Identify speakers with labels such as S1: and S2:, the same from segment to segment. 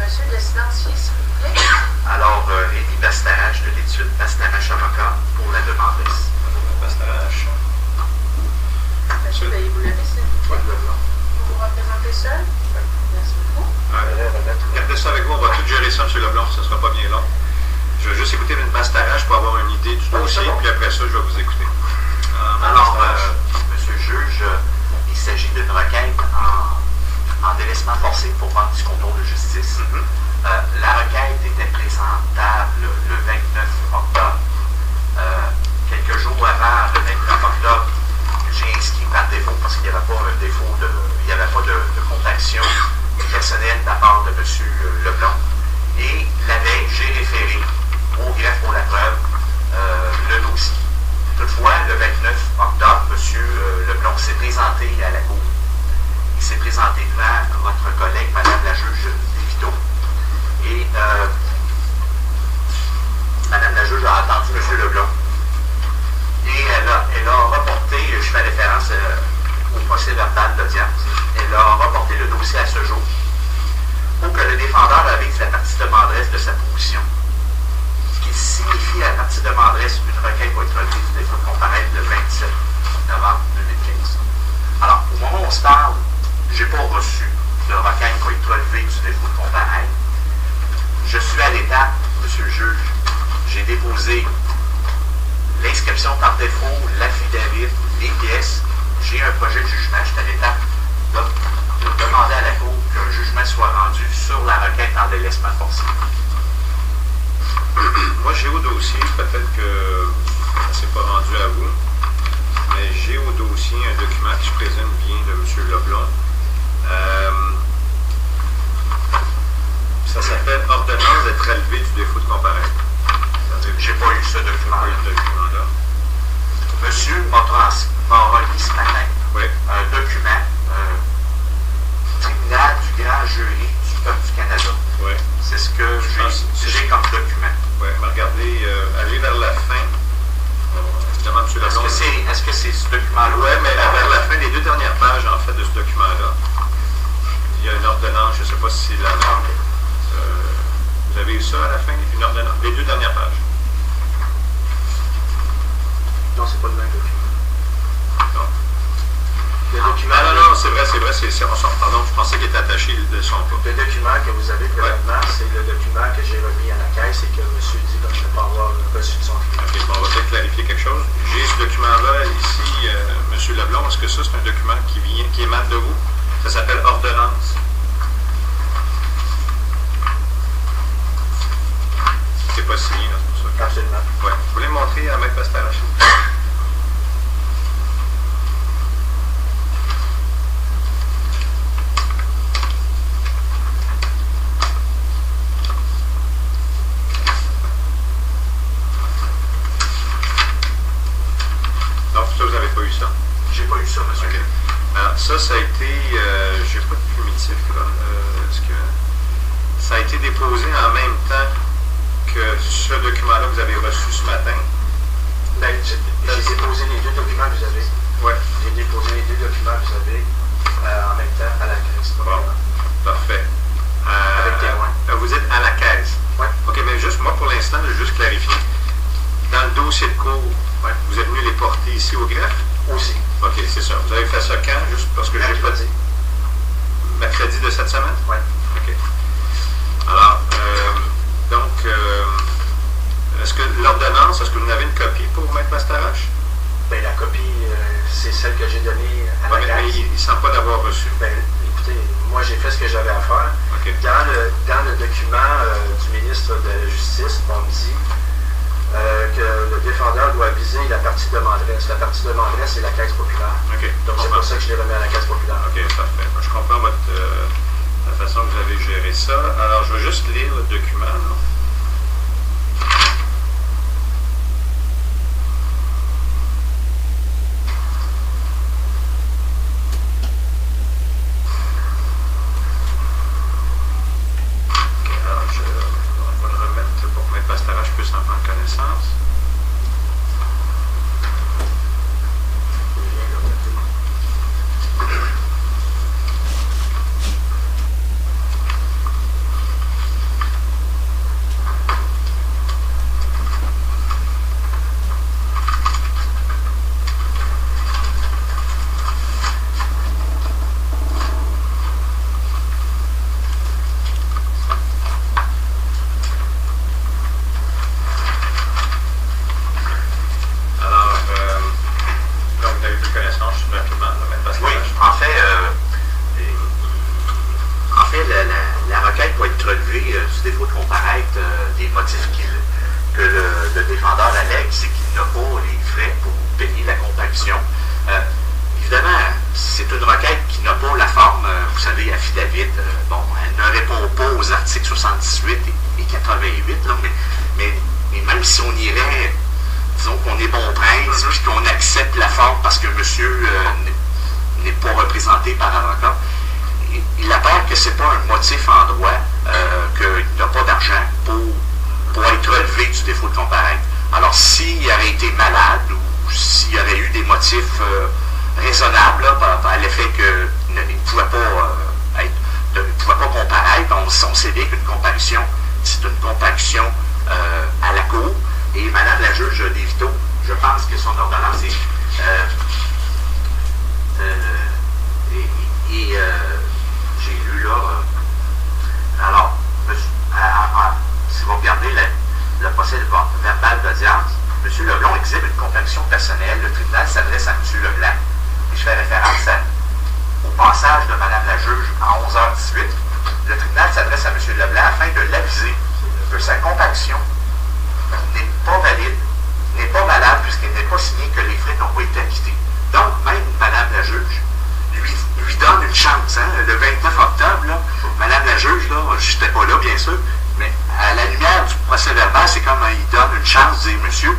S1: monsieur de s'identifier, s'il vous plaît.
S2: Alors, Rémi Bastarache de l'étude Bastarache Avocat pour la demanderesse.
S3: Bastarache.
S1: Monsieur, veuillez vous lever, s'il vous plaît. Vous vous représentez seul? Merci beaucoup.
S3: Regardez ça avec vous, on va tout gérer ça, M. Leblanc, ça ne sera pas bien long. Je vais juste écouter une Bastarache pour avoir une idée du dossier, puis après ça, je vais vous écouter.
S2: Alors, monsieur le juge, il s'agit d'une requête en délaissement forcé pour vente du contrôle de justice. La requête était présentable le 29 octobre. Quelques jours avant le 29 octobre, j'ai inscrit par défaut, parce qu'il n'y avait pas un défaut il n'y avait pas de compaction personnelle de la part de M. Leblanc. Et la veille, j'ai référé au greffe pour la preuve le dossier. Toutefois, le 29 octobre, M. Leblanc s'est présenté à la cour. Il s'est présenté devant votre collègue, Mme la juge Lévito. Et Mme la juge a entendu M. Leblanc. Et elle a reporté, je fais référence au procès verbal d'audience, elle a reporté le dossier à ce jour pour que le défendeur avise la partie demanderesse de sa position. Ce qui signifie à la partie demanderesse une requête va être relevée du défaut de comparaître le 27 novembre 2015. Alors, au moment où on se parle, je n'ai pas reçu de requête qui va être relevée du défaut de comparaître. Je suis à l'étape, monsieur le juge, j'ai déposé l'inscription par défaut, l'affidavit, les pièces. J'ai un projet de jugement. Je suis à l'étape de demander à la Cour qu'un jugement soit rendu sur la requête en délaissement forcé.
S3: Moi, j'ai au dossier, peut-être que ça ne s'est pas rendu à vous, mais j'ai au dossier un document qui, je présume, vient de M. Leblanc. Ça s'appelle « Ordonnance d'être relevé du défaut de comparaître ».
S2: J'ai pas eu ce document-là. Monsieur m'a remis ce matin un document tribunal du grand jury du peuple du Canada. C'est ce que j'ai comme document.
S3: Oui, mais regardez, allez vers la fin. Évidemment, M. Leblanc.
S2: Est-ce que c'est ce document-là?
S3: Oui, mais vers la fin des deux dernières pages, en fait, de ce document-là, il y a une ordonnance, je ne sais pas si c'est la norme. Vous avez eu ça à la fin, une ordonnance, les deux dernières pages.
S4: Non, c'est pas le même document.
S3: Non.
S4: Le document.
S3: Non, c'est vrai, pardon, je pensais qu'il était attaché de son pas.
S4: Le document que vous avez présentement, c'est le document que j'ai remis à la caisse et que M. dit comme je ne pas avoir reçu de son client.
S3: OK, bon, on va peut-être clarifier quelque chose. J'ai ce document-là ici, M. Leblanc, est-ce que ça, c'est un document qui émane de vous? Ça s'appelle ordonnance. C'est pas signé, là, c'est pour ça.
S4: Absolument.
S3: Oui. Vous voulez me montrer à Maître Bastarache? Non, ça, vous n'avez pas eu ça.
S2: J'ai pas eu ça, monsieur.
S3: Okay. Alors, ça a été... j'ai pas de primitif, là. Ça a été déposé en même temps que ce document-là que vous avez reçu ce matin.
S4: Ben, j'ai déposé les deux documents que vous avez.
S3: Oui.
S4: J'ai déposé les deux documents que vous avez en même temps à la caisse.
S3: Bon, parfait.
S4: Avec témoin.
S3: Vous êtes à la caisse.
S4: Oui.
S3: OK, mais juste, moi, pour l'instant, je vais juste clarifier. Dans le dossier de cours, vous êtes venu les porter ici au greffe?
S4: Aussi.
S3: OK, c'est ça. Vous avez fait ça quand? Juste parce que j'ai pas dit. Mercredi de cette semaine?
S4: Oui.
S3: OK. Alors, donc, est-ce que l'ordonnance, est-ce que vous en avez une copie pour Maître Bastarache?
S4: Bien, la copie, c'est celle que j'ai donnée à la
S3: Mais
S4: caisse.
S3: il ne semble pas l'avoir reçue.
S4: Ben, écoutez, moi, j'ai fait ce que j'avais à faire.
S3: OK.
S4: Dans le document du ministre de la Justice, on me dit que le défendeur doit viser la partie demanderesse. La partie demanderesse, c'est la Caisse populaire.
S3: OK.
S4: Donc, c'est pour ça que je l'ai remis à la Caisse populaire.
S3: OK, parfait. Je comprends la façon que vous avez géré ça. Alors, je vais juste lire le document, là. On va le remettre pour que Maître Bastarache puisse en prendre connaissance.
S2: être relevé du défaut de comparaître des motifs que le défendeur allègue, c'est qu'il n'a pas les frais pour payer la comparution. Évidemment, c'est une requête qui n'a pas la forme, vous savez, affidavit. Elle ne répond pas aux articles 78 et 88, là, mais même si on irait, disons qu'on est bon prince, puis qu'on accepte la forme parce que monsieur n'est pas représenté par avocat, il apparaît que ce n'est pas un motif en droit qu'il n'a pas d'argent pour être relevé du défaut de comparaître. Alors, s'il aurait été malade ou s'il y aurait eu des motifs raisonnables par l'effet qu'il ne pouvait pas comparaître, on sait bien qu'une comparution, c'est une comparution à la cour. Et Mme la juge Desvito, je pense que son ordonnance est... j'ai lu là... alors, si vous regardez le procès verbal d'audience, M. Leblond exhibe une comparution personnelle. Le tribunal s'adresse à M. Leblanc. Et je fais référence au passage de Mme la juge à 11h18. Le tribunal s'adresse à M. Leblanc afin de l'aviser que sa comparution n'est pas valide, n'est pas valable puisqu'elle n'est pas signée, que les frais n'ont pas été acquittés. Donc, même Mme la juge lui donne une chance. Le 29 octobre, là, Mme la juge, je n'étais pas là, bien sûr, mais à la lumière du procès verbal, c'est comme il donne une chance de dire, monsieur,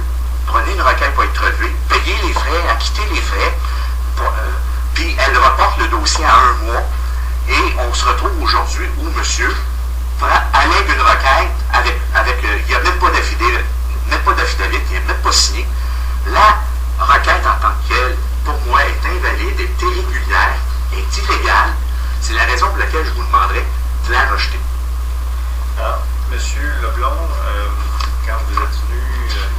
S2: prenez une requête pour être relevée, payez les frais, acquittez les frais, puis elle reporte le dossier à 1 mois, et on se retrouve aujourd'hui où monsieur allègue une requête avec il n'y a même pas d'affidavit, il n'est même pas signé. La requête en tant que telle, pour moi, est invalide, est irrégulière, est illégale. C'est la raison pour laquelle je vous demanderais de la rejeter.
S3: Alors, M. Leblond, quand vous êtes venu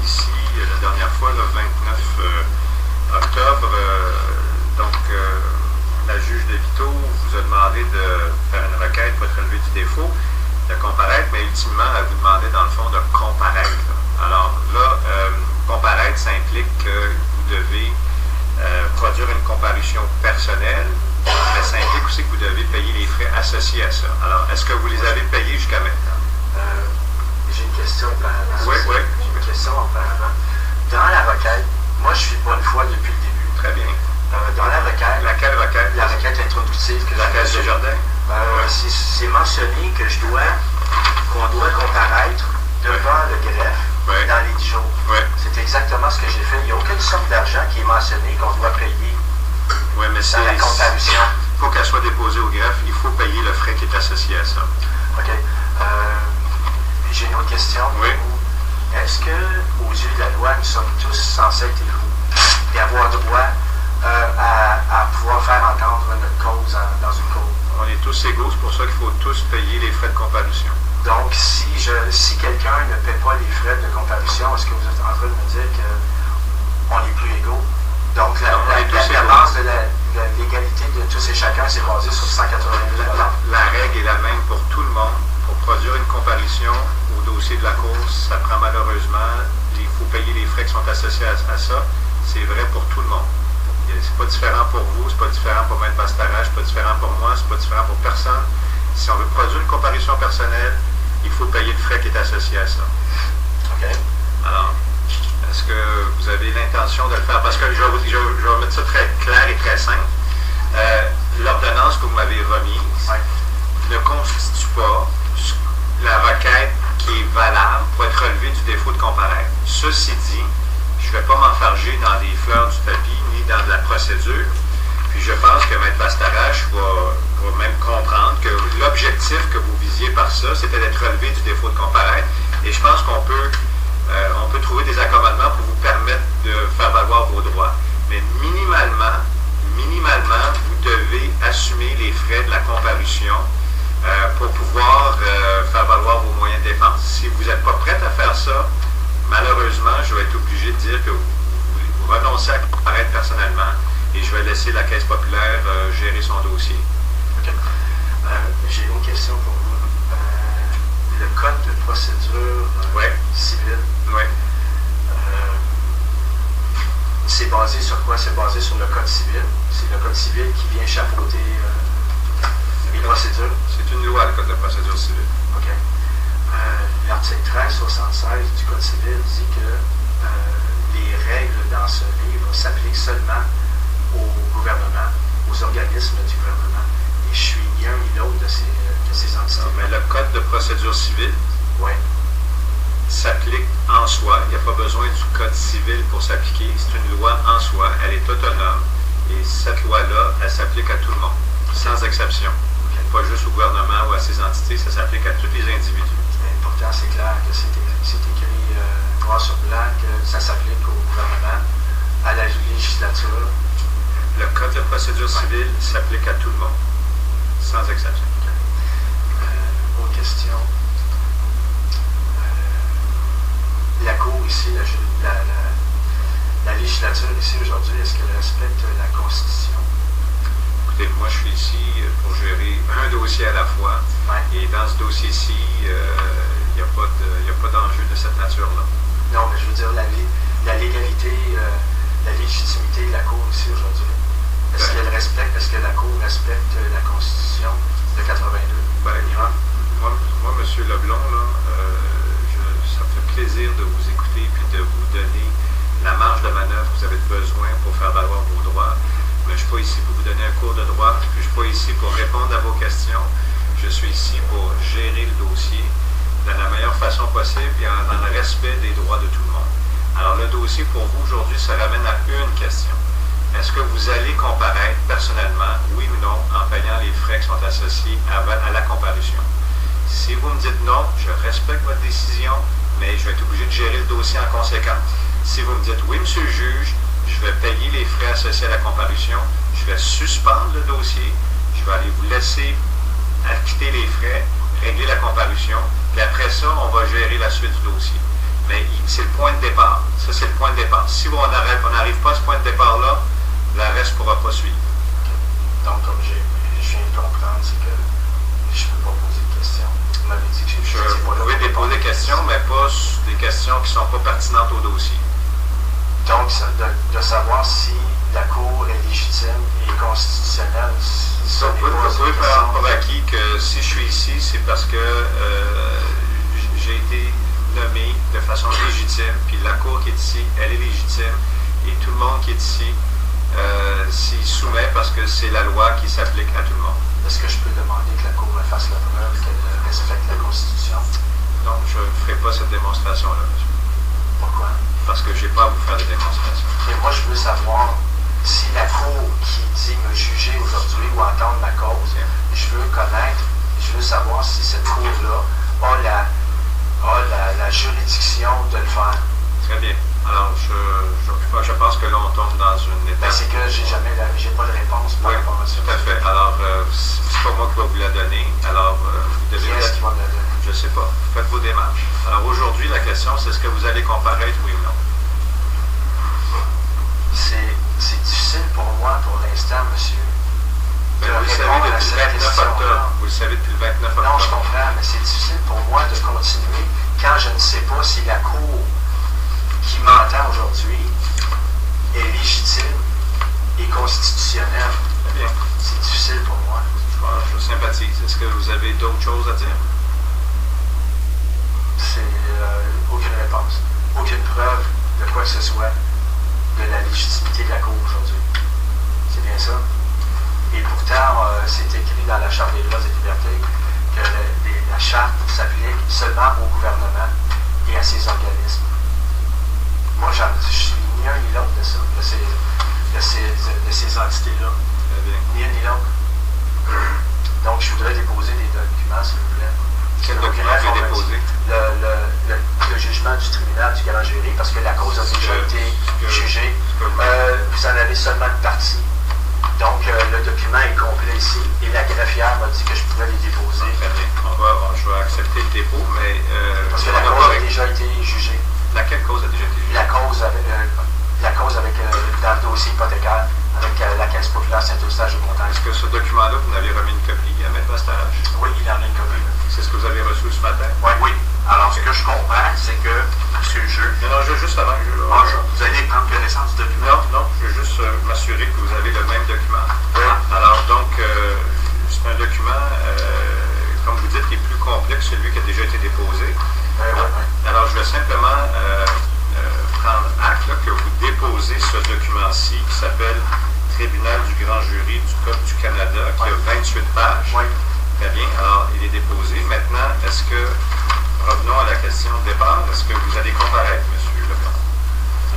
S3: ici la dernière fois, le 29 octobre, la juge Desvito vous a demandé de faire une requête pour être relevé du défaut, de comparaître, mais ultimement, elle vous demandait dans le fond de comparaître. Alors là, comparaître, ça implique que vous devez produire une comparution personnelle, mais ça implique aussi que vous devez payer les frais associés à ça. Alors, est-ce que vous les avez payés jusqu'à maintenant?
S4: J'ai une question auparavant.
S3: Oui.
S4: J'ai une question auparavant. Dans la requête, moi je suis bonne foi depuis le début.
S3: Très bien.
S4: Dans la requête...
S3: Laquelle requête?
S4: La requête introductive.
S3: La requête de Jardin?
S4: C'est mentionné que qu'on doit comparaître devant le greffe dans les 10 jours.
S3: Oui.
S4: C'est exactement ce que j'ai fait. Il n'y a aucune somme d'argent qui est mentionnée qu'on doit payer
S3: mais
S4: dans la comparution.
S3: Il faut qu'elle soit déposée au greffe, il faut payer le frais qui est associé à ça.
S4: OK. J'ai une autre question.
S3: Oui.
S4: Est-ce qu'aux yeux de la loi, nous sommes tous censés être égaux et avoir droit à pouvoir faire entendre notre cause dans une cour?
S3: On est tous égaux, c'est pour ça qu'il faut tous payer les frais de comparution.
S4: Donc, si quelqu'un ne paie pas les frais de comparution, est-ce que vous êtes en train de me dire qu'on n'est plus égaux? Donc, la base de l'égalité de tous et chacun, c'est basé sur 180 000 $.
S3: La règle est la même pour tout le monde. Pour produire une comparution au dossier de la course, ça prend malheureusement, il faut payer les frais qui sont associés à ça. C'est vrai pour tout le monde. C'est pas différent pour vous, c'est pas différent pour Maître Bastarache, c'est pas différent pour moi, c'est pas différent pour personne. Si on veut produire une comparution personnelle, il faut payer le frais qui est associé à ça.
S4: OK.
S3: Alors, est-ce que vous avez l'intention de le faire? Parce que je vais mettre ça très clair et très simple. L'ordonnance que vous m'avez remise ne constitue pas la requête qui est valable pour être relevée du défaut de comparaître. Ceci dit, je ne vais pas m'enfarger dans des fleurs du tapis ni dans de la procédure. Puis je pense que Maître Bastarache va même comprendre que l'objectif que vous visiez par ça, c'était d'être relevé du défaut de comparaître. Et je pense qu'on peut trouver des accommodements pour vous permettre de faire valoir vos droits. Mais minimalement, vous devez assumer les frais de la comparution pour pouvoir faire valoir vos moyens de défense. Si vous n'êtes pas prête à faire ça, malheureusement, je vais être obligé de dire que vous renoncez à comparaître personnellement et je vais laisser la Caisse populaire gérer son dossier.
S4: OK. J'ai une autre question pour vous. Le code de procédure civile, c'est basé sur quoi? C'est basé sur le code civil. C'est le code civil qui vient chapeauter les procédures.
S3: C'est une loi, le code de procédure civile.
S4: OK. 116 du Code civil dit que les règles dans ce livre s'appliquent seulement au gouvernement, aux organismes du gouvernement. Et je suis ni un ni l'autre de ces entités.
S3: Mais le Code de procédure civile s'applique en soi. Il n'y a pas besoin du Code civil pour s'appliquer. C'est une loi en soi. Elle est autonome. Et cette loi-là, elle s'applique à tout le monde, sans exception. Pas juste au gouvernement ou à ses entités, ça s'applique à tous les individus.
S4: Pourtant, c'est clair que c'est écrit noir sur blanc que ça s'applique au gouvernement, à la législature.
S3: Le Code de procédure civile s'applique à tout le monde, sans exception.
S4: Autre question. La Cour ici, la législature ici aujourd'hui, est-ce qu'elle respecte la Constitution?
S3: Écoutez, moi je suis ici pour gérer un dossier à la fois. Et dans ce dossier-ci, il n'y a pas d'enjeu de cette nature-là.
S4: Non, mais je veux dire, la légalité, la légitimité de la Cour ici aujourd'hui, est-ce que la Cour respecte la Constitution de 82?
S3: Moi, M. Leblond, là, ça me fait plaisir de vous écouter et de vous donner la marge de manœuvre que vous avez besoin pour faire valoir vos droits. Mais je ne suis pas ici pour vous donner un cours de droit, puis je ne suis pas ici pour répondre à vos questions. Je suis ici pour gérer le dossier de la meilleure façon possible et dans le respect des droits de tout le monde. Alors, le dossier pour vous aujourd'hui se ramène à une question. Est-ce que vous allez comparaître personnellement, oui ou non, en payant les frais qui sont associés à la comparution? Si vous me dites non, je respecte votre décision, mais je vais être obligé de gérer le dossier en conséquence. Si vous me dites oui, monsieur le juge, je vais payer les frais associés à la comparution, je vais suspendre le dossier, je vais aller vous laisser acquitter les frais, régler la comparution, puis après ça, on va gérer la suite du dossier. Mais c'est le point de départ. Ça, c'est le point de départ. Si on n'arrive pas à ce point de départ-là, le reste ne pourra pas suivre.
S4: Donc, comme je viens de comprendre, c'est que je ne peux pas poser de questions. Vous m'avez dit que
S3: vous pouvez déposer des questions, mais pas des questions qui ne sont pas pertinentes au dossier.
S4: Donc, de savoir si la Cour est légitime et constitutionnelle,
S3: vous pouvez faire pour acquis que si je suis ici, c'est parce que j'ai été nommé de façon légitime, puis la Cour qui est ici, elle est légitime, et tout le monde qui est ici s'y soumet parce que c'est la loi qui s'applique à tout le monde.
S4: Est-ce que je peux demander que la Cour fasse la preuve qu'elle respecte la Constitution?
S3: Non, je ne ferai pas cette démonstration-là, monsieur.
S4: Pourquoi?
S3: Parce que je n'ai pas à vous faire de démonstration.
S4: Et moi, je veux savoir si la Cour qui dit me juger aujourd'hui ou entendre ma cause, je veux savoir si cette Cour-là a la juridiction de le faire.
S3: Très bien. Alors, je pense que là, on tombe dans une étape.
S4: C'est que j'ai pas de réponse par rapport à ça.
S3: Tout à fait. Alors, c'est pas moi qui vais vous la donner. Alors, vous devez...
S4: Qui est-ce qui va me la donner?
S3: Je ne sais pas. Faites vos démarches. Alors, aujourd'hui, la question, c'est est-ce que vous allez comparaître, oui ou non?
S4: C'est difficile pour moi, pour l'instant, monsieur.
S3: Vous le savez depuis le 29 octobre. Vous le savez depuis le 29 octobre.
S4: Non, je comprends, mais c'est difficile pour moi de continuer quand je ne sais pas si la Cour qui m'entend aujourd'hui est légitime et constitutionnelle.
S3: Très bien.
S4: C'est difficile pour moi.
S3: Je sympathise. Est-ce que vous avez d'autres choses à dire?
S4: C'est aucune réponse. Aucune preuve de quoi que ce soit de la légitimité de la Cour aujourd'hui. C'est bien ça? Et pourtant, c'est écrit dans la Charte des droits et libertés que la Charte s'applique seulement au gouvernement et à ses organismes. Moi, je suis ni un ni l'autre de ça, de ces entités-là. Ni un ni l'autre. Donc, je voudrais déposer des documents, s'il vous plaît.
S3: Quel document vous avez déposé?
S4: Le jugement du tribunal du grand jury, parce que la cause a déjà été jugée. Vous en avez seulement une partie. Donc, le document est complet ici, et la greffière m'a dit que je pouvais les déposer.
S3: Très bien. Je vais accepter le dépôt, mais...
S4: parce que la cause a déjà été jugée.
S3: Laquelle cause a déjà été jugée?
S4: La cause avec dans le dossier hypothécaire, avec la Caisse populaire Saint-Eustache-de-Montagne.
S3: Est-ce que ce document-là, vous n'avez remis une copie à M. Bastarache?
S4: Oui, il en a une copie.
S3: C'est ce que vous avez reçu ce matin?
S2: Oui. Alors, ce que je comprends, c'est que, monsieur le juge...
S3: Non, je veux juste avant que
S2: vous allez prendre connaissance du document?
S3: Non, je veux juste m'assurer que vous avez le même document.
S2: Oui.
S3: Alors, donc, c'est un document comme vous dites, est plus complexe que celui qui a déjà été déposé.
S4: Ouais.
S3: Alors, je vais simplement prendre acte là, que vous déposez ce document-ci qui s'appelle Tribunal du grand jury du Code du Canada, qui a 28 pages.
S4: Oui.
S3: Très bien. Alors, il est déposé. Maintenant, est-ce que, revenons à la question de départ, est-ce que vous allez comparaître, M. Leblanc?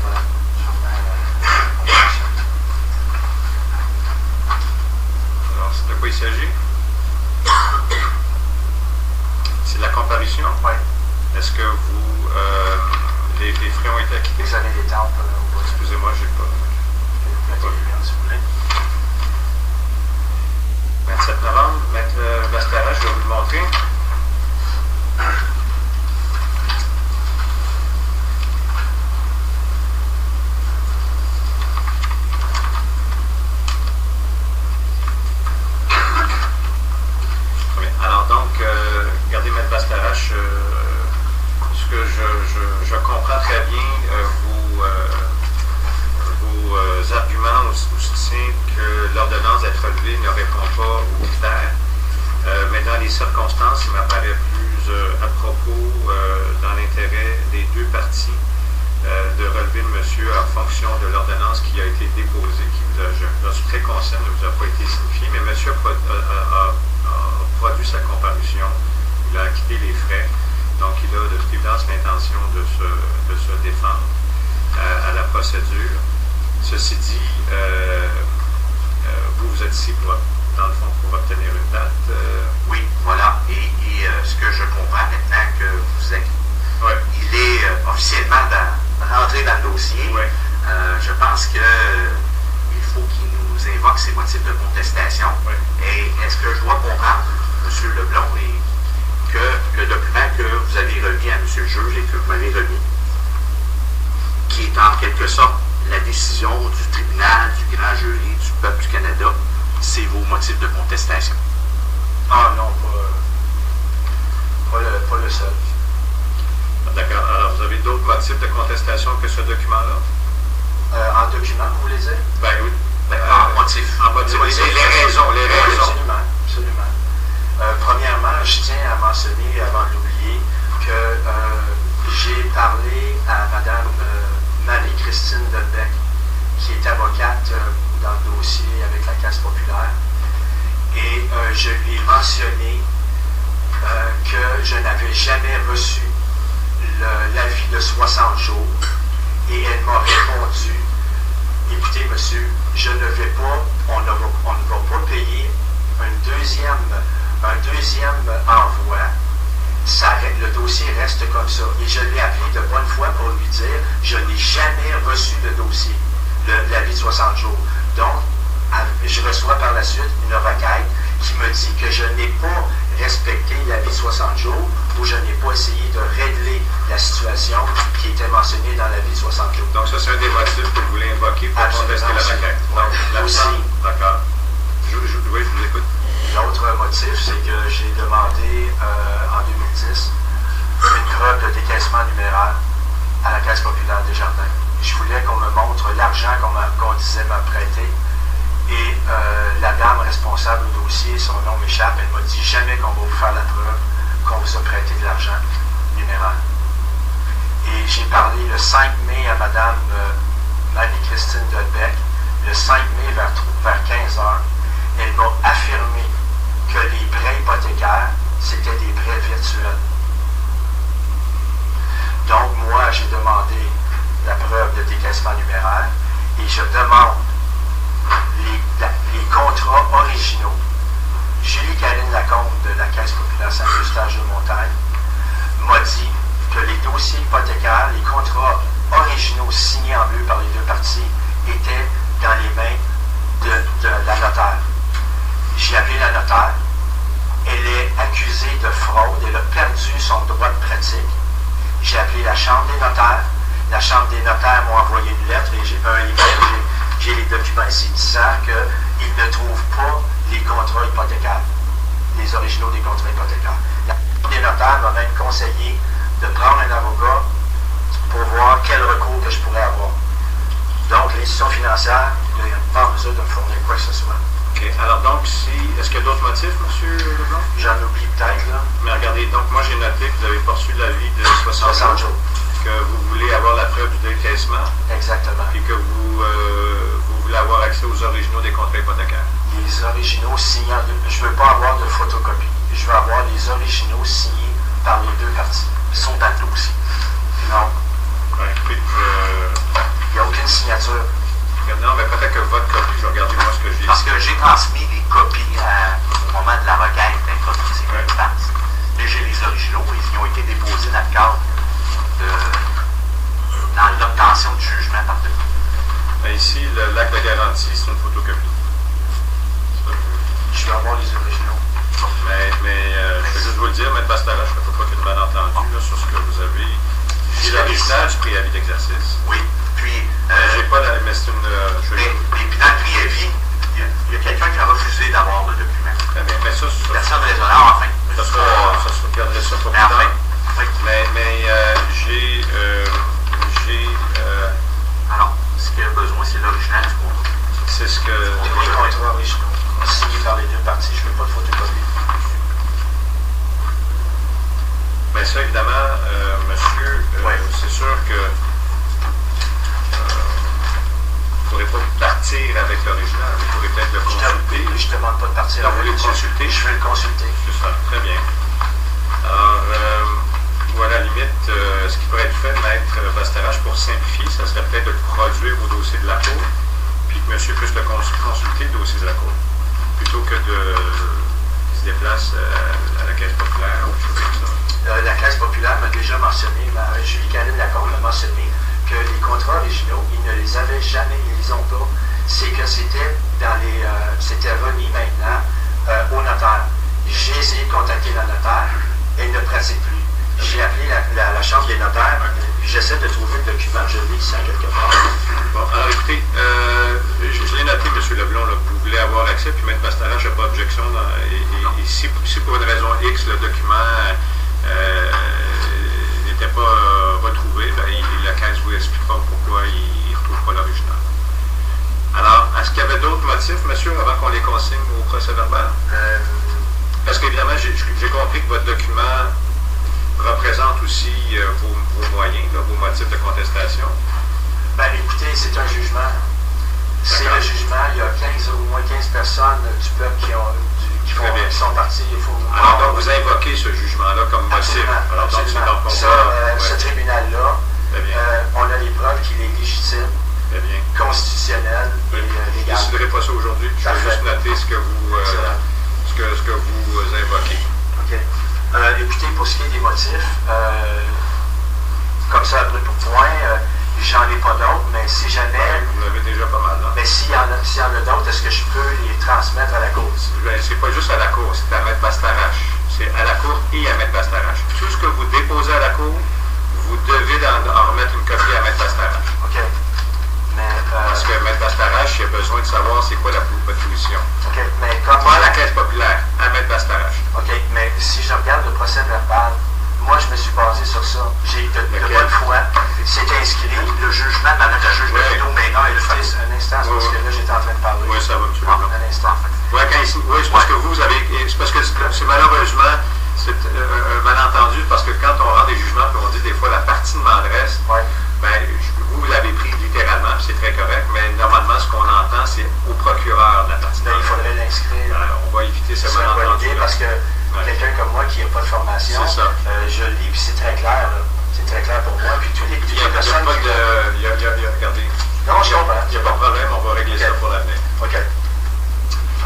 S4: Voilà.
S3: Alors, c'est de quoi il s'agit? C'est de la comparution?
S4: Oui.
S3: Est-ce que vous, les frais ont été acquittés?
S4: Vous avez des tempes au bout.
S3: Excusez-moi, j'ai pas.
S4: Si vous voulez.
S3: 27 novembre, Maître Bastarache, je vais vous le montrer. Alors donc, regardez, Maître Bastarache, ce que je comprends très bien, vos arguments au soutien que l'ordonnance d'être relevée ne répond pas aux critères, mais dans les circonstances, il m'apparaît plus à propos, dans l'intérêt des deux parties, de relever le monsieur en fonction de l'ordonnance qui a été déposée, qui vous a, je suis très conscient, ne vous a pas été signifiée, mais monsieur a produit sa comparution, il a acquitté les frais, donc il a de toute évidence l'intention de se défendre à la procédure. Ceci dit, vous êtes ici dans le fond pour obtenir une date.
S2: Oui, voilà. Et ce que je comprends maintenant que vous êtes, il est officiellement rentré dans le dossier.
S3: Oui.
S2: Je pense qu'il faut qu'il nous invoque ses motifs de contestation.
S3: Oui.
S2: Et est-ce que je dois comprendre, M. Leblanc, que le document que vous avez remis à M. le juge et que vous m'avez remis, qui est en quelque sorte la décision du tribunal, du grand jury, du peuple du Canada, c'est vos motifs de contestation?
S4: Ah non, pas le seul.
S3: D'accord. Alors, vous avez d'autres motifs de contestation que ce document-là?
S4: En document, vous voulez dire?
S3: Ben oui.
S2: En motif.
S3: En motif. Les raisons.
S4: Absolument. Premièrement, je tiens à mentionner, avant de l'oublier, que j'ai parlé à Mme Marie-Christine Delbecq, qui est avocate dans le dossier avec la Caisse populaire, et je lui ai mentionné que je n'avais jamais reçu l'avis de 60 jours, et elle m'a répondu: écoutez, monsieur, je ne vais pas, on ne va pas payer un deuxième envoi. Le dossier reste comme ça. Et je l'ai appelé de bonne foi pour lui dire: je n'ai jamais reçu le dossier, l'avis de 60 jours. Donc, je reçois par la suite une requête qui me dit que je n'ai pas respecté l'avis de 60 jours, ou je n'ai pas essayé de régler la situation qui était mentionnée dans l'avis de 60 jours.
S3: Donc, ça, c'est un des motifs que vous voulez invoquer pour contester la requête. Donc,
S4: aussi.
S3: D'accord. Oui, je vous écoute.
S4: L'autre motif, c'est que j'ai demandé en 2010 une preuve de décaissement numéraire à la Caisse populaire des Jardins. Je voulais qu'on me montre l'argent qu'on disait me prêter. Et la dame responsable au dossier, son nom m'échappe, elle m'a dit jamais qu'on va vous faire la preuve qu'on vous a prêté de l'argent numéraire. Et j'ai parlé le 5 mai à Mme Marie-Christine Delbecq, le 5 mai vers 15 h. Elle m'a affirmé que les prêts hypothécaires, c'était des prêts virtuels. Donc, moi, j'ai demandé la preuve de décaissement numéraire et je demande les contrats originaux. Julie-Karine Lacombe de la Caisse populaire Saint-Eustache-de-Montagne m'a dit que les dossiers hypothécaires, les contrats originaux signés en bleu par les deux parties étaient dans les mains de la notaire. J'ai appelé la notaire. Elle est accusée de fraude. Elle a perdu son droit de pratique. J'ai appelé la Chambre des notaires. La Chambre des notaires m'a envoyé une lettre et j'ai un email. J'ai les documents ici disant qu'ils ne trouvent pas les contrats hypothécaires, les originaux des contrats hypothécaires. La Chambre des notaires m'a même conseillé de prendre un avocat pour voir quel recours que je pourrais avoir. Donc, l'institution financière n'est pas en mesure de me fournir quoi que ce soit.
S3: OK. Alors donc, est-ce qu'il y a d'autres motifs, M. Leblanc?
S4: J'en oublie peut-être, là.
S3: Mais regardez, donc moi j'ai noté que vous avez poursuivi l'avis de 60 jours, que vous voulez avoir la preuve du décaissement.
S4: Exactement.
S3: Et que vous voulez avoir accès aux originaux des contrats hypothécaires.
S4: Les originaux signés, je ne veux pas avoir de photocopie. Je veux avoir les originaux signés par les deux parties. Ils sont dans le dossier. Non.
S3: Ben, écoutez,
S4: il n'y a aucune signature.
S3: Non, mais peut-être que votre copie, je vais regarder moi ce que j'ai
S2: Parce
S3: ici.
S2: que j'ai transmis les copies au moment de la requête d'impropriété de taxe. Mais j'ai les originaux, ils ont été déposés dans le cadre dans l'obtention du jugement par deux.
S3: Ben, ici, l'acte de garantie, c'est une photocopie. Ça,
S4: Je veux avoir les originaux.
S3: mais je vais juste vous le dire, M. Bastara, je ne peux pas qu'il y ait de malentendu là, sur ce que vous avez. J'ai l'original du préavis d'exercice.
S2: Oui, puis...
S3: J'ai pas la... Mais c'est une...
S2: mais puis dans le préavis, il y a quelqu'un qui a refusé d'avoir le document.
S3: Mais ça...
S2: Personne raisonnable, enfin.
S3: Ça se regarderait ça pas plus tard.
S2: Oui.
S3: Mais j'ai...
S2: Alors, ce qu'il y a besoin, c'est l'original du contrat.
S3: C'est ce que...
S4: Les contrats originaux signés par les deux parties. Je ne veux pas de photocopie.
S3: Bien ça, évidemment, monsieur, c'est sûr que vous ne pourrez pas partir avec l'original. Vous pourrez peut-être le consulter.
S4: Je ne demande pas de partir
S3: Non, vous
S4: avec
S3: voulez le consulter?
S4: Je veux le consulter.
S3: C'est ça, très bien. Alors, ou à la limite, ce qui pourrait être fait, Maître Bastarache, pour simplifier, ça serait peut-être de le produire au dossier de la Cour, puis que monsieur puisse le consulter, le dossier de la Cour, plutôt que de se déplace à la Caisse populaire ou quelque chose comme ça.
S4: La Caisse populaire m'a déjà mentionné, Julie Caline-Lacombe m'a mentionné que les contrats originaux, ils ne les avaient jamais, ils ne les ont pas. C'est que c'était c'était remis maintenant au notaire. J'ai essayé de contacter le notaire, elle ne pratique plus. J'ai appelé la chambre des notaires, j'essaie de trouver le document, je l'ai ici quelque part.
S3: Bon, alors écoutez, je l'ai noté, M. Leblanc, là, vous voulez avoir accès, puis M. Bastarache n'a pas objection. Et si pour une raison X, le document n'était pas retrouvé, ben, la Caisse vous expliquera pourquoi il ne retrouve pas l'original. Alors, est-ce qu'il y avait d'autres motifs, monsieur, avant qu'on les consigne au procès verbal? Parce qu'évidemment, j'ai compris que votre document représente aussi vos moyens, là, vos motifs de contestation.
S4: Ben écoutez, c'est un jugement. C'est le jugement. Il y a au moins 15 personnes du peuple qui sont parties.
S3: Alors, donc, vous invoquez ce jugement-là comme motif. Alors, donc, c'est dans le
S4: ce tribunal-là, on a les preuves qu'il est légitime, constitutionnel et légal.
S3: Je ne déciderai pas ça aujourd'hui. Je vais juste noter ce que vous invoquez.
S4: OK. Écoutez, pour ce qui est des motifs, comme ça, après pour point, j'en ai pas d'autres, mais si jamais...
S3: Vous l'avez déjà pas mal, là.
S4: Mais s'il y en a d'autres, est-ce que je peux les transmettre à la Cour?
S3: C'est pas juste à la Cour, c'est à M. Bastarache. C'est à la Cour et à M. Bastarache. Tout ce que vous déposez à la Cour, vous devez en remettre une copie à M. Bastarache.
S4: OK. Mais,
S3: parce que M. Bastarache, il a besoin de savoir c'est quoi votre position.
S4: OK, mais comme...
S3: Pas à la Caisse populaire, à M. Bastarache.
S4: OK, mais si je regarde le procès verbal, moi, je me suis basé sur ça. J'ai de bonne foi. C'est inscrit.
S2: Le jugement de la juge de Rideau, mais non, il fait
S4: un instant, parce que là, j'étais en train de parler.
S3: Oui, ça va, M. Leblanc.
S4: Un instant.
S3: Oui, c'est parce que vous avez... C'est parce que c'est malheureusement, c'est un malentendu, parce que quand on rend des jugements, puis on dit des fois la partie de m'adresse, ben, vous l'avez pris littéralement, c'est très correct, mais normalement, ce qu'on entend, c'est au procureur de la partie de
S4: il faudrait l'inscrire.
S3: On va éviter ce malentendu.
S4: Parce que quelqu'un comme moi qui n'a pas de formation, je lis, puis c'est très clair. C'est très clair pour moi. Puis toutes les personnes
S3: regardez.
S4: Non, je comprends.
S3: Il n'y a pas de problème, on va régler ça pour l'avenir.
S4: OK.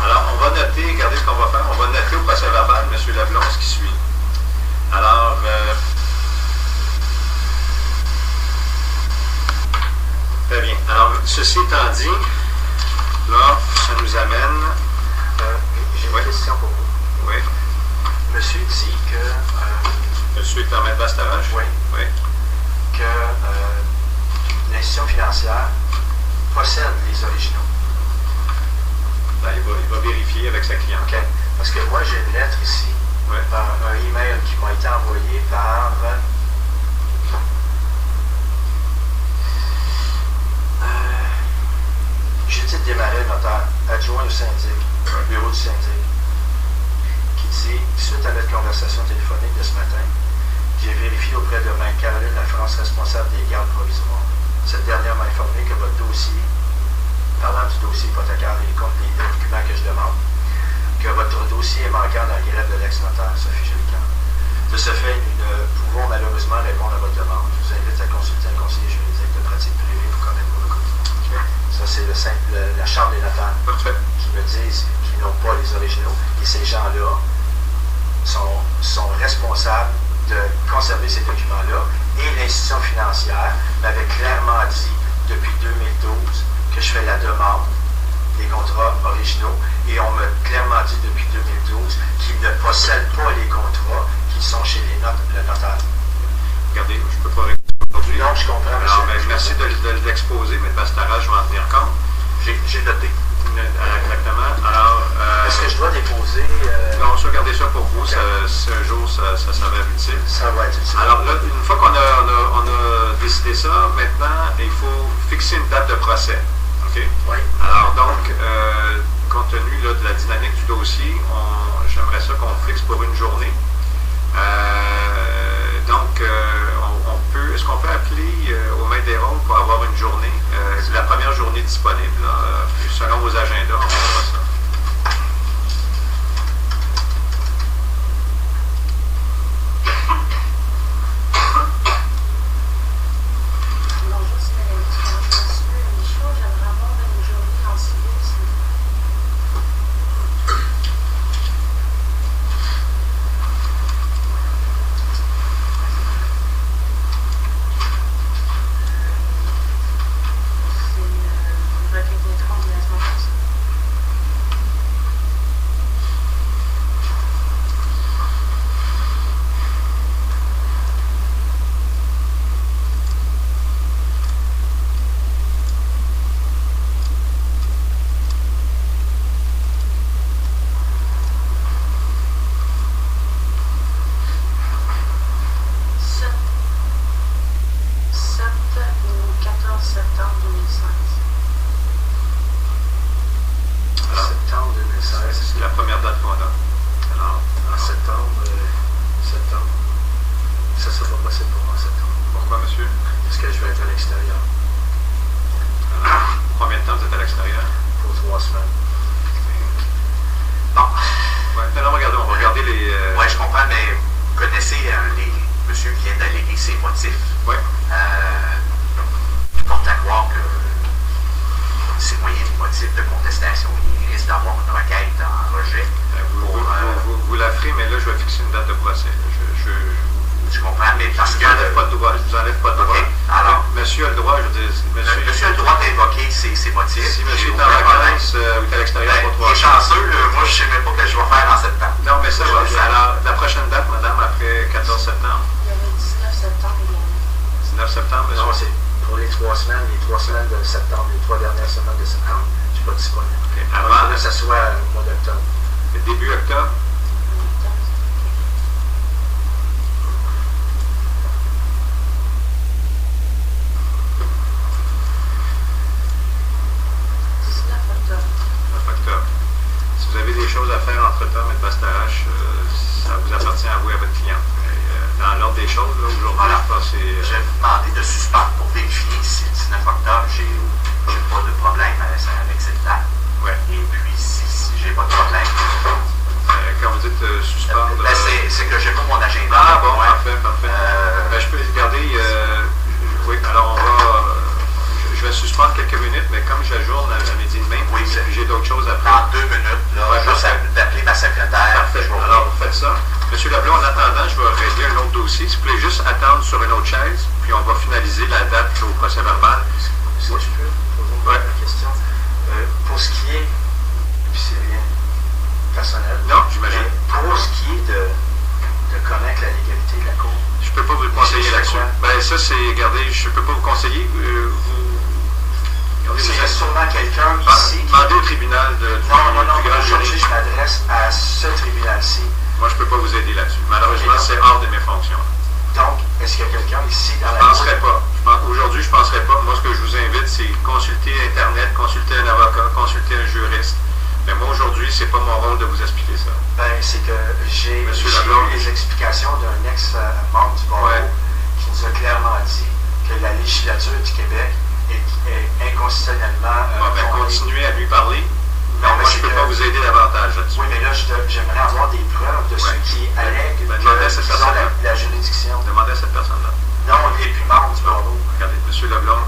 S3: Alors, on va noter, regardez ce qu'on va faire, on va noter au procès verbal, M. Leblanc, ce qui suit. Alors, très bien. Alors, ceci étant dit, là, ça nous amène...
S4: J'ai une question pour vous.
S3: Oui.
S4: Monsieur dit que...
S3: Monsieur est en M. Bastarache?
S4: Oui. Que l'institution financière possède les originaux.
S3: Ben, il va vérifier avec sa cliente.
S4: OK. Parce que moi, j'ai une lettre ici, un email qui m'a été envoyé par... Judith Desmarais, notaire, adjoint au syndic. du syndic qui dit, suite à notre conversation téléphonique de ce matin, j'ai vérifié auprès de Mme Caroline Lafrance, responsable des gardes provisoires. Cette dernière m'a informé que votre dossier, parlant du dossier hypothécaire et les documents que je demande, que votre dossier est manquant dans la grève de l'ex-notaire Sophie Gélican. De ce fait, nous ne pouvons malheureusement répondre à votre demande. Je vous invite à consulter un conseiller juridique de pratique privée pour connaître vos recours. Okay. Ça, c'est la Chambre des notaires qui me disent qu'ils n'ont pas les originaux. Et ces gens-là sont responsables de conserver ces documents-là. Et l'institution financière m'avait clairement dit depuis 2012 que je fais la demande des contrats originaux. Et on m'a clairement dit depuis 2012 qu'ils ne possèdent pas les contrats qui sont chez le notaire.
S3: Regardez, je ne peux pas répondre aujourd'hui.
S4: Non, je comprends.
S3: Alors, merci de l'exposer, mais Bastara, je vais en tenir compte.
S2: J'ai noté.
S3: Exactement. Alors,
S4: est-ce que je dois déposer...
S3: Non, je vais garder ça pour vous.
S4: Okay.
S3: Si un jour ça s'avère utile.
S4: Ça va être utile.
S3: Alors là, une fois qu'on a décidé ça, maintenant, il faut fixer une date de procès. OK?
S4: Oui.
S3: Alors donc, compte tenu là, de la dynamique du dossier, j'aimerais ça qu'on fixe pour une journée. Est-ce qu'on peut appeler au maître des rôles pour avoir une journée, la première journée disponible, là, selon vos agendas, on va voir ça.
S1: Bonjour, c'est Madame Ducamp. Monsieur Michaud, j'aimerais avoir une journée en civil, s'il vous
S3: c'est pas mon rôle de vous expliquer ça.
S4: Ben, c'est que j'ai eu les explications d'un ex-membre du barreau qui nous a clairement dit que la législature du Québec est inconstitutionnellement...
S3: continuez à lui parler.
S4: Non,
S3: moi, je ne peux pas vous aider davantage là-dessus.
S4: Oui, mais là, j'aimerais avoir des preuves de ceux qui allèguent que la juridiction...
S3: Demandez à cette personne-là.
S4: Non, on n'est plus membre du barreau.
S3: Regardez, M. Leblanc,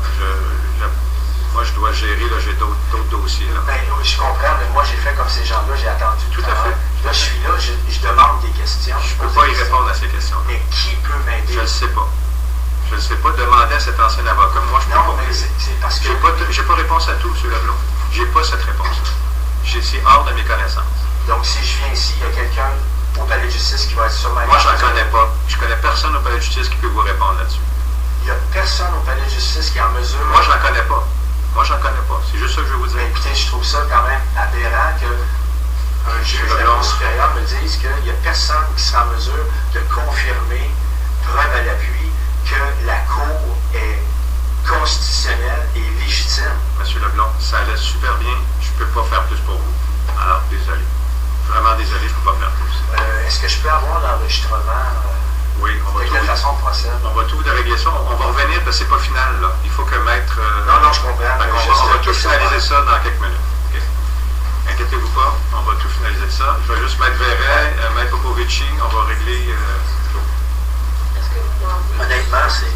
S3: moi, je dois gérer, là, j'ai d'autres dossiers. Là.
S4: Ben, je comprends, mais moi, j'ai fait comme ces gens-là, j'ai attendu
S3: tout à fait.
S4: Là, je suis là, je demande des questions.
S3: Je ne peux pas y répondre à ces questions.
S4: Mais qui peut m'aider? Je
S3: ne le sais pas. Je ne sais pas. Demander à cet ancien avocat. Moi, je peux pas.
S4: Non, mais c'est parce que...
S3: J'ai pas réponse à tout, M. Leblanc. J'ai pas cette réponse-là. C'est hors de mes connaissances.
S4: Donc, si je viens ici, il y a quelqu'un au palais de justice qui va être sûrement...
S3: Moi, je n'en connais pas. Je connais personne au palais de justice qui peut vous répondre là-dessus.
S4: Il n'y a personne au palais de justice qui est en mesure...
S3: Moi, je n'en connais pas. Moi, j'en connais pas. C'est juste ça que je veux vous dire.
S4: Mais écoutez, je trouve ça quand même aberrant qu'un juge de la Cour supérieure me dise qu'il n'y a personne qui sera en mesure de confirmer, preuve à l'appui, que la Cour est constitutionnelle et légitime.
S3: Monsieur Leblanc, ça allait super bien. Je ne peux pas faire plus pour vous. Alors, désolé. Vraiment désolé, je ne peux pas faire plus.
S4: Est-ce que je peux avoir l'enregistrement?
S3: Oui, on va
S4: de quelle façon on procède?
S3: On va tout régler ça. On va revenir, parce que c'est pas final, là. Il faut que maître...
S4: Non, je comprends.
S3: On va tout finaliser ça dans quelques minutes. Okay. Inquiétez-vous pas, on va tout finaliser ça. Je vais juste mettre Verret, maître Popovici, on va régler...
S1: Est-ce que vous
S4: honnêtement, c'est...